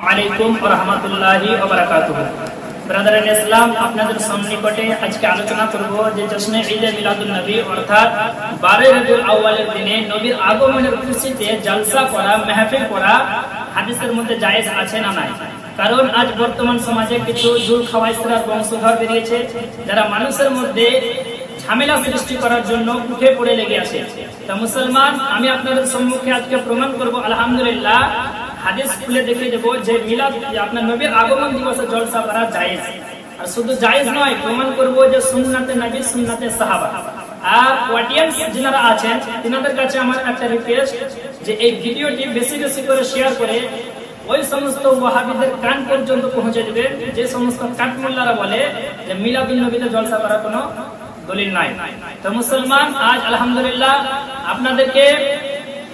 আলাইকুম ওয়া রাহমাতুল্লাহি ওয়া বারাকাতুহু। ব্রাদার ইসলাম, আপনাদের সম্নিকটে আজকে আলোচনা করব যে জশ্নে ঈদে মিলাদুন নবী অর্থাৎ 12 রবিউল আউয়ালের দিনে নবীর আগমনের খুশিতে জলসা করা, মাহফিল করা হাদিসের মধ্যে জায়েজ আছে না নাই। কারণ আজ বর্তমান সমাজে কিছু জুল খাওয়াইসরা বংশধর বেরিয়েছে যারা মানুষের মধ্যে ঝামেলা সৃষ্টি করার জন্য উঠে পড়ে লেগে আছে। তা মুসলমান, আমি আপনাদের সম্মুখে আজকে প্রমাণ করব আলহামদুলিল্লাহ, হাদিস খুলে দেখিয়ে দেবো যে মিলাদ আপনার নবীর আগমন দিবসে জলসা করা জায়েজ। আর শুধু জায়েজ নয়, প্রমাণ করব যে সুন্নাতে নবী, সুন্নাতে সাহাবা। আর অডিয়েন্স যারা আছেন তিনাদের কাছে আমার একটা রিকোয়েস্ট যে এই ভিডিওটি বেশি বেশি করে শেয়ার করে ওই সমস্ত ওয়াহাবিদের কান পর্যন্ত পৌঁছে দেবেন যে সমস্ত কাঠমোল্লারা বলে যে মিলাদুন নবীতে জলসা করার কোনো দলিল নাই। তো মুসলমান, আজ আলহামদুলিল্লাহ আপনাদেরকে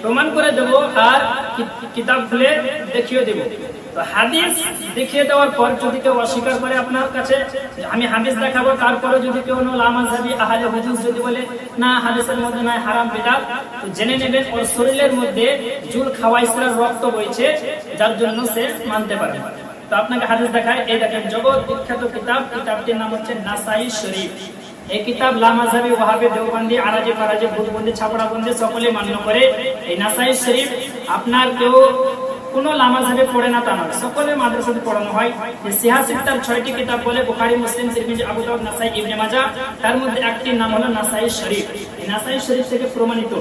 প্রমাণ করে দেব আর কিতাব খুলে দেখিয়ে দেব। তো হাদিস দেখিয়ে দেওয়ার পর যদি কেউ অস্বীকার করে আপনার কাছে আমি হাদিস দেখাবো, তারপরে যদি কেউ লামাযহাবী আহলে হাদিস যদি বলে না হাদিসের মধ্যে নাই, হারাম বিদআত, তো জেনে নেবেন ওর শরীরের মধ্যে জুল খাওয়াইসরার রক্ত বইছে, যার জন্য সে মানতে পারে। তো আপনাকে হাদিস দেখায়, এই দেখেন জগৎ বিখ্যাত কিতাব, কিতাবটির নাম হচ্ছে নাসাই শরীফ। এই কিতাব লামাযহাবী, ওয়াহাবী, দেওবন্দি, আরাজি, ফারাজি, ভূতবন্দি, ছাপড়াবন্দি সকলে মান্য করে। এই নাসাই শরীফ আপনার কেউ কোনো লামাযহাবে পড়ে না তা নয়, সকলে মাদ্রাসাতে পড়ানো হয়। এই সিহাহ তার 6টি কিতাব বলে, বুখারী, মুসলিম, তিরমিজি, আবু দাউদ, নাসাই, ইবনে মাজাহ। তার মধ্যে একটি নাম হলো নাসাই শরীফ। এই নাসাই শরীফ থেকে প্রমাণিত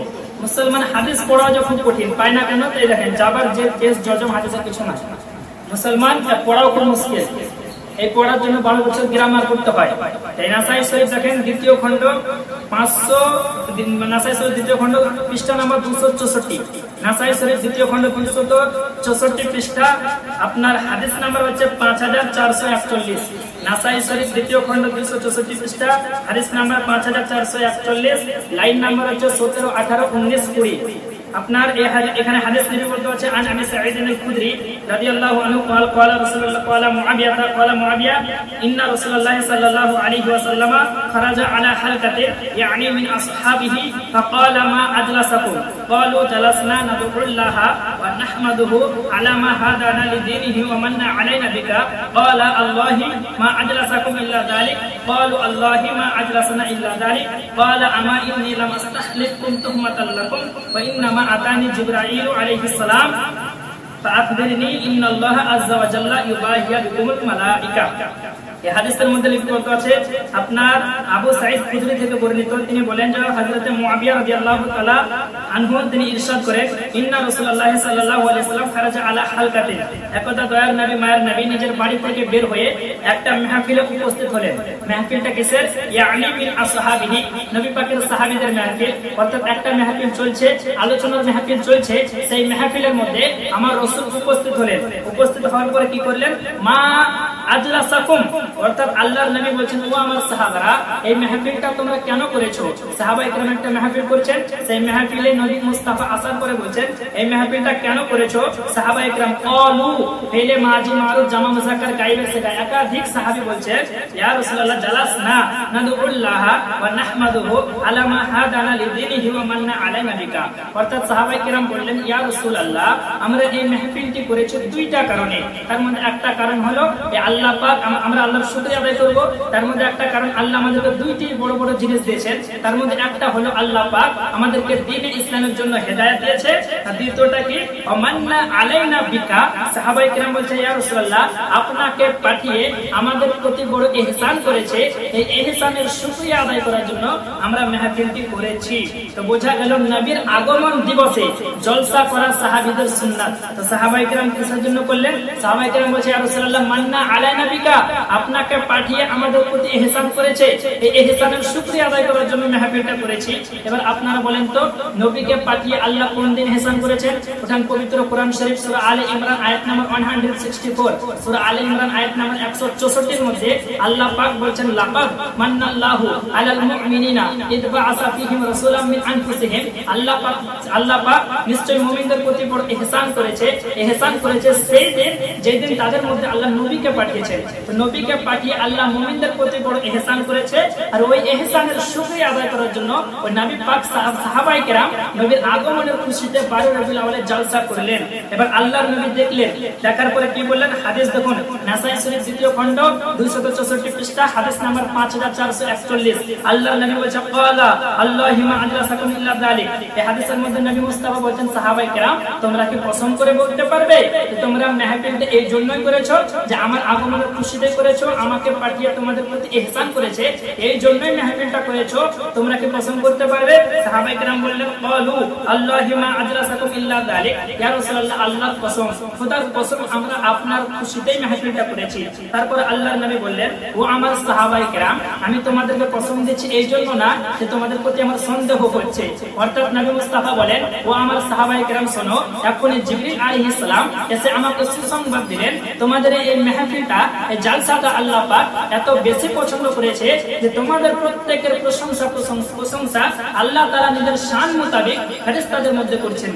মুসলমান হাদিস পড়া যখন কঠিন পায় না কেন, তাই দেখেন জাবার যে কেস জজম হাদিসের কিছু না, মুসলমান পড়াও খুব মুশকিল। এই পড়ার জন্য 12 বছর গ্রামার করতে হয়। তাই নাসাই শরীফ দেখেন দ্বিতীয় খণ্ড 500, নাসাই শরীফ দ্বিতীয় খণ্ড পৃষ্ঠা নাম্বার 264, নাসাই শরীফ দ্বিতীয় খণ্ড 264 পৃষ্ঠা, আপনার হাদিস নাম্বার হচ্ছে 5441। নাসাই শরীফ দ্বিতীয় খণ্ড 264 পৃষ্ঠা, হাদিস নাম্বার 5441, লাইন নাম্বার হচ্ছে 17, 18, 19, 20। আপনার এখানে হাদিস নবী বলতে আছে আন আবি সাঈদ আল-খুদরি রাদিয়াল্লাহু আনহু قال رسول الله قال معاويه ان رسول الله صلى الله عليه وسلم خرج على حلقه يعني من اصحابه فقال ما اجلسكم قالوا جلسنا ندعو الله ونحمده على ما هدانا لدينه ومن علينا بك قال الله ما اجلسكم الا ذلك قالوا الله ما اجلسنا الا ذلك قال اما اني لم استحلفكم تهمه لكم وانما আতানি জিবরাইল আলাইহিস সালাম ফাআখবিরনি ইন্নাল্লাহা আযজা ওয়া জাল্লা ইউবাহিয়া বিকুমুল মালাইকা। এই হাদিসের মধ্যে লিখিত আছে আপনার আবু সাঈদ খুদরি থেকে বর্ণিত, তিনি বলেন যে হযরত মুআবিয়া রাদিয়াল্লাহু তাআলা আনহু তিনি ইরশাদ করেন ইন্না রাসূলুল্লাহ সাল্লাল্লাহু আলাইহি ওয়াসাল্লাম খারাজা আলা হালকাতিন, একদা দয়ার নবী মায়ের নবী নিজের বাড়ি থেকে বের হয়ে একটা মাহফিলে উপস্থিত হলেন। মাহফিলটা কিসের? ইয়ানি মিন আসহাবিহি, নবী পাকের সাহাবীদের মাহফিল, অর্থাৎ একটা মাহফিল চলছে, আলোচনার মাহফিল চলছে। সেই মাহফিলের মধ্যে আমার রাসূল উপস্থিত হলেন। উপস্থিত হওয়ার পরে কি করলেন? মা আজলাসাকুম, অর্থাৎ আল্লাহর নবী বলছেন ও আমার সাহাবারা, এই মাহফিলটা তোমরা কেন করেছো? সাহাবায়ে কেরাম একটা মাহফিল করেছেন, সেই মাহফিলে নবী মুস্তাফা আসার পরে বলছেন এই মাহফিলটা কেন করেছো? সাহাবায়ে কেরাম ক্বালু, ফেলে মাজি মারুফ জামা মুযাক্কার গায়বের সে গায়, একাধিক সাহাবী বলছেন ইয়া রাসূলুল্লাহ জালাসনা নাদউল্লাহ ওয়া নাহমাদুহু আলা মা হাদানা লিদীনিহি ওয়া মান্না আলাইনা বিকা। অর্থাৎ সাহাবায়ে কেরাম বললেন ইয়া রাসূলুল্লাহ, আমরা এই মাহফিলটি করেছি দুইটা কারণে। তার মধ্যে একটা কারণ হলো যে আল্লাহ পাক, আমরা আল্লাহর শুকরিয়া আদায় করব। তার মধ্যে একটা কারণ আল্লাহ আমাদেরকে দুইটি বড় বড় জিনিস দিয়েছেন। তার মধ্যে একটা হলো আল্লাহ পাক আমাদেরকে দ্বীনে ইসলামের জন্য হেদায়েত দিয়েছে, আর দ্বিতীয়টা কি মান্না আলাইনা বিকা। সাহাবায়ে কেরাম বলছে ইয়া রাসূলুল্লাহ, আপনাকে পাঠিয়ে আমাদের প্রতি বড় ইহসান করেছে, এই ইহসানের শুকরিয়া আদায় করার জন্য আমরা মাহফিলটি করেছি। তো বোঝা গেল নবীর আগমন দিবসে জলসা করা সাহাবীদের সুন্নাত। তো সাহাবায়ে কেরাম কিসের জন্য করলেন? সাহাবায়ে কেরাম বলছে ইয়া রাসূলুল্লাহ মান্না আলাইনা বিকা, আপনাকে পাঠিয়ে আমাদের প্রতি ইহসান করেছে, এই ইহসানের শুকরিয়া আদায় করার জন্য মাহফিলটা করেছি। এবার আপনারা বলেন তো, নবীকে পাঠিয়ে আল্লাহ কোন দিন ইহসান করেছেন? প্রথম পবিত্র কোরআন শরীফ সূরা আলে ইমরান আয়াত নাম্বার 164, সূরা আলে ইমরান আয়াত নাম্বার 164 এর মধ্যে আল্লাহ পাক বলেন লাকাদ মান্নাল্লাহু আলাল মুমিনিনা ইদ বাআসা ফীহিম রাসূলাম মিন আনফুসিহিম। আল্লাহ পাক নিশ্চয়ই মুমিনদের প্রতি বড় ইহসান করেছে সেই দিন যেদিন তাদের মধ্যে আল্লাহ নবীকে পাঠিয়ে পাঠিয়েছেন। তো নবীকে পাঠিয়ে আল্লাহ মুমিনদের প্রতি বড় ইহসান করেছে, আর ওই ইহসানের শুকরিয়া আদায় করার জন্য ওই নবী পাক সাহাবায়ে কেরাম নবীর আগমনের খুশিতে 12 রবিউল আউয়ালে জালসা করলেন। এবার আল্লাহর নবী দেখলেন, দেখার পরে কি বললেন? হাদিস দেখুন, নাসাই শরীফ দ্বিতীয় খণ্ড 264 পৃষ্ঠা, হাদিস নাম্বার 5441। আল্লাহর নবী বলেছেন, ক্বালা আল্লাহুম্মা আজরাসাকুম ইল্লা যালিক। এই হাদিসের মধ্যে নবী মুস্তাফা বলেন, সাহাবায়ে কেরাম তোমরা কি কসম করে বলতে পারবে যে তোমরা মেহফিলটা এই জন্যই করেছো যে আমার আগমনের খুশিতে করেছো, আমাকে পাঠিয়ে তোমাদের প্রতি ইহসান করেছে, এই জন্যই মেহফিলটা করেছো, তোমরা কি কসম করতে পারবে? সাহাবায়ে কেরাম বললেন, ক্বালু আল্লাহুম্মা আজরাসাকুম ইল্লা যালিক, ইয়া রাসূলুল্লাহ, আল্লাহর কসম, খোদার কসম, আমরা আপনার খুশিতেই মেহফিলটা করেছি। তারপর আল্লাহর নবী বললেন, ও আমার সাহাবায়ে কেরাম, আমি তোমাদেরকে কসম দিচ্ছি এই জন্য না যে তোমাদের প্রতি আমার সন্দেহ হচ্ছে। অর্থাৎ নবী মুস্তাফা বলেন, ও আমার সাহাবায়ে কেরাম শোনো, এখন জিবরিল আলাইহিস সালাম এসে আমাকে সুসংবাদ দিলেন, তোমাদের এই মেহফিলটা, এই জালসাটা আল্লাহ পাক এত বেশি পছন্দ করেছে যে তোমাদের প্রত্যেকের প্রশংসা আল্লাহ তাআলা নিজের শান মোতাবেক ফেরেশতাদের মধ্যে করছেন।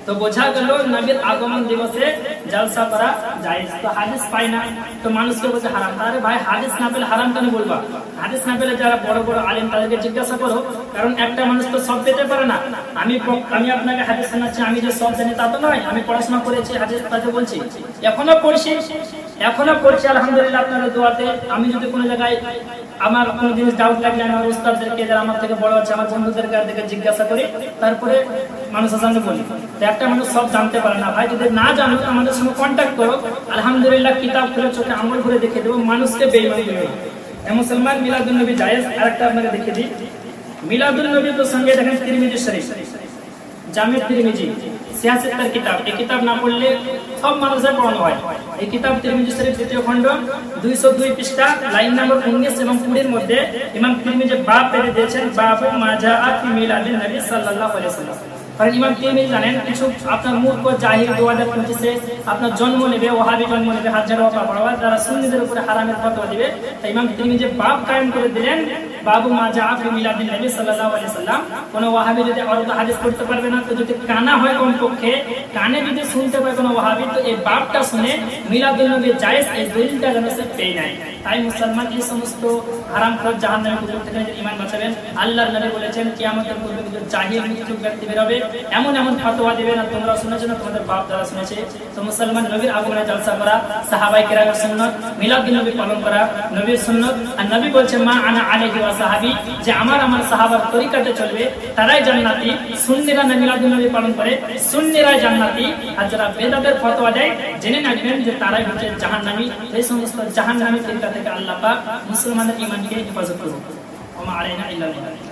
তো বোঝা গেল নবীর আগমন দিবসে জলসা করা জায়েজ। তো হাদিস পাই না, তো মানুষকে বলছে হারাম। আরে ভাই, হাদিস না পেলে হারাম কেন বলবা? হাদিস না পেলে যারা বড় বড় আলেম তাদেরকে জিজ্ঞাসা করো, কারণ একটা মানুষ তো সব পেতে পারে না। আমি আপনাকে হাদিস শোনাচ্ছি, আমি যে সব জানি তা তো নয়। আমি পড়াশোনা করেছি, হাদিস তাতে বলছি, এখনো পড়ছি আলহামদুলিল্লাহ আপনাদের দোয়াতে। আমি যদি কোনো জায়গায় আমার কোনো জিনিস ডাউট লাগলে আমার উস্তাদদেরকে, যারা আমার থেকে বড় আছে, আমার বন্ধুদেরকে জিজ্ঞাসা করি, তারপরে মানুষের সঙ্গে বলি। একটা মানুষ সব জানতে পারে না ভাই, যদি না জানো আমাদের সঙ্গে কন্ট্যাক্ট করো, আলহামদুলিল্লাহ কিতাব খুলে চোখে আঙুল ভরে দেখে দেবো, মানুষকে বেঈমান করবে না। মুসলমান মিলাদুন নবী জায়েজ। আরেকটা আপনাকে দেখে দিই, মিলাদুন নবী তো সঙ্গে দেখেন তিরমিজি শরীফ, জামে তিরমিজি 76 কিতাব। এই কিতাব না পড়লে সব মানুষের পড়ানো হয়। এই কিতাব তিরমিজি শরীফ দ্বিতীয় খণ্ড 202 পৃষ্ঠা, লাইন নাম্বার 19 এবং 20 এর মধ্যে ইমাম তিরমিজি বাব পেতে দিয়েছেন, বাবু মা জাআ ফি মিলাদিন নবী সাল্লাল্লাহু আলাইহি ওয়াসাল্লাম। কারণ ইমাম তিরমিজি জানেন, কিছু আপনার মূর্খ জাহিল 2025-এ আপনার জন্ম নেবে, ওহাবি জন্ম নেবে, হাজার ওয়াকা পড়াবে, যারা সুন্নিদের উপরে হারামের ফতোয়া দিবে। তাই ইমাম তিরমিজি বাব কায়েম করে দিলেন, বাবু মা জাআ ফি মিলাদিন নবী সাল্লাল্লাহু আলাইহি ওয়াসাল্লাম। কোন ওয়াহাবি যদি অর্থ হাদিস পড়তে পারবে না, তো যদি কানা হয় কমপক্ষে, কানে যদি শুনতে পায় কোনো ওয়াহাবি, তো এই বাবটা শুনে মিলাদুন নবী জায়েজ, এই দলিলটা যেন সে পেয়ে নেয়। তাই মুসলমান এই সমস্ত হারাম খোর জাহান্নামের কুফর থেকে নিজের ঈমান বাঁচাবেন। আল্লাহর নবী বলেছেন, কিয়ামতের পূর্বে কিছু জাহিল মৃত্যু ব্যক্তি বেরোবে, এমন ফতোয়া দিবে না তোমরা শুনেছো না, তোমাদের বাপ দাদা শুনেছে। তো মুসলমান নবীর আগমনে জলসা করা, সাহাবায়ে কেরামের সুন্নাত, মিলাদুন নবী পালন করা নবীর সুন্নাত। আর নবী বলছে, মা আনা আলাইহি ওয়া সাহাবী, যে আমার সাহাবার তরিকাতে চলবে তারাই জান্নাতি। সুন্নিরা না মিলাদুন নবী পালন করে, সুন্নিরাই জান্নাতি। আর যারা বেদাতের ফতোয়া দেয়, জেনে রাখবেন যে তারাই হচ্ছে জাহান্নামী। এই সমস্ত জাহান্নামী তরিকা থেকে আল্লাহ পাক মুসলমানদের ঈমানকে হেফাজত করুন। ওয়া মা আলাইনা ইল্লাল বালাগ।